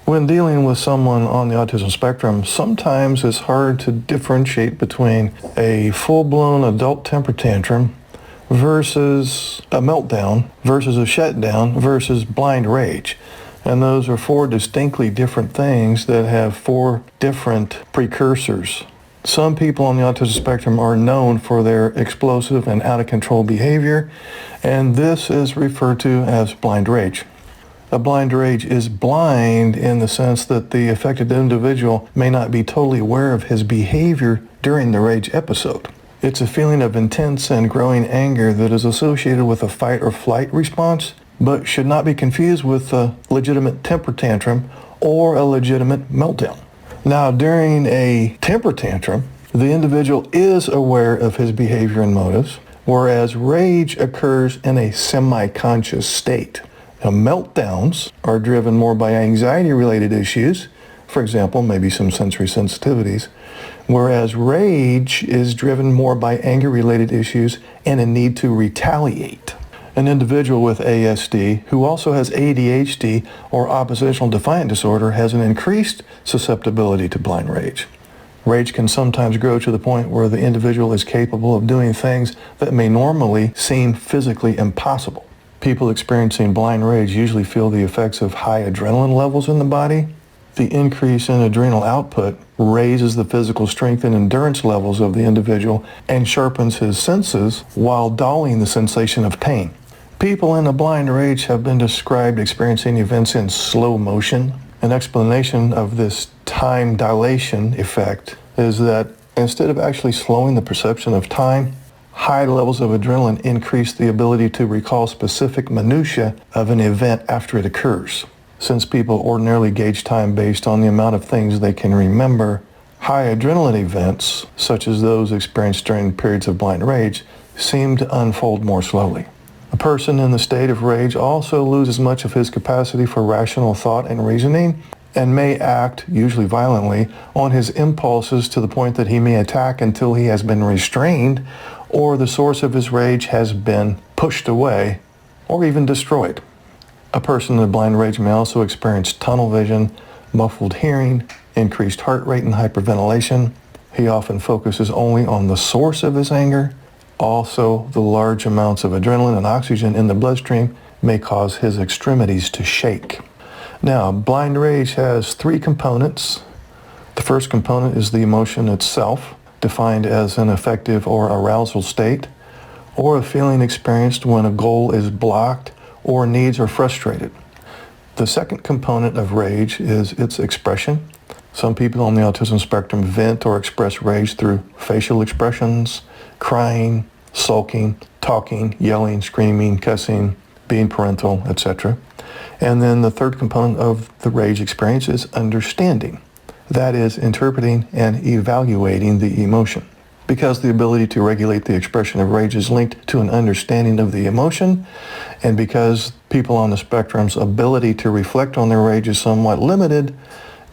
When dealing with someone on the autism spectrum, sometimes it's hard to differentiate between a full-blown adult temper tantrum versus a meltdown versus a shutdown versus blind rage. And those are four distinctly different things that have four different precursors. Some people on the autism spectrum are known for their explosive and out-of-control behavior, and this is referred to as blind rage. A blind rage is blind in the sense that the affected individual may not be totally aware of his behavior during the rage episode. It's a feeling of intense and growing anger that is associated with a fight or flight response, but should not be confused with a legitimate temper tantrum or a legitimate meltdown. Now, during a temper tantrum, the individual is aware of his behavior and motives, whereas rage occurs in a semi-conscious state. Now, meltdowns are driven more by anxiety-related issues, for example, maybe some sensory sensitivities, whereas rage is driven more by anger-related issues and a need to retaliate. An individual with ASD who also has ADHD or oppositional defiant disorder has an increased susceptibility to blind rage. Rage can sometimes grow to the point where the individual is capable of doing things that may normally seem physically impossible. People experiencing blind rage usually feel the effects of high adrenaline levels in the body. The increase in adrenal output raises the physical strength and endurance levels of the individual and sharpens his senses while dulling the sensation of pain. People in a blind rage have been described experiencing events in slow motion. An explanation of this time dilation effect is that instead of actually slowing the perception of time, high levels of adrenaline increase the ability to recall specific minutiae of an event after it occurs. Since people ordinarily gauge time based on the amount of things they can remember, high adrenaline events, such as those experienced during periods of blind rage, seem to unfold more slowly. A person in the state of rage also loses much of his capacity for rational thought and reasoning and may act, usually violently, on his impulses to the point that he may attack until he has been restrained or the source of his rage has been pushed away or even destroyed. A person in blind rage may also experience tunnel vision, muffled hearing, increased heart rate and hyperventilation. He often focuses only on the source of his anger. Also, the large amounts of adrenaline and oxygen in the bloodstream may cause his extremities to shake. Now, blind rage has three components. The first component is the emotion itself, defined as an affective or arousal state, or a feeling experienced when a goal is blocked or needs are frustrated. The second component of rage is its expression. Some people on the autism spectrum vent or express rage through facial expressions, crying, sulking, talking, yelling, screaming, cussing, being parental, etc. And then the third component of the rage experience is understanding. That is, interpreting and evaluating the emotion. Because the ability to regulate the expression of rage is linked to an understanding of the emotion, and because people on the spectrum's ability to reflect on their rage is somewhat limited,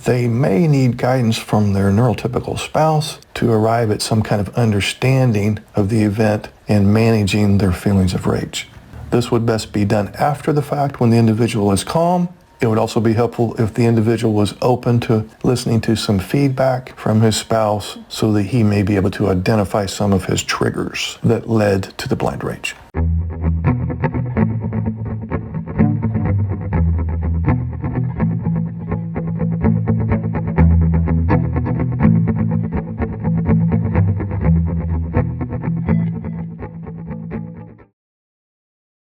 they may need guidance from their neurotypical spouse to arrive at some kind of understanding of the event and managing their feelings of rage. This would best be done after the fact when the individual is calm. It would also be helpful if the individual was open to listening to some feedback from his spouse so that he may be able to identify some of his triggers that led to the blind rage.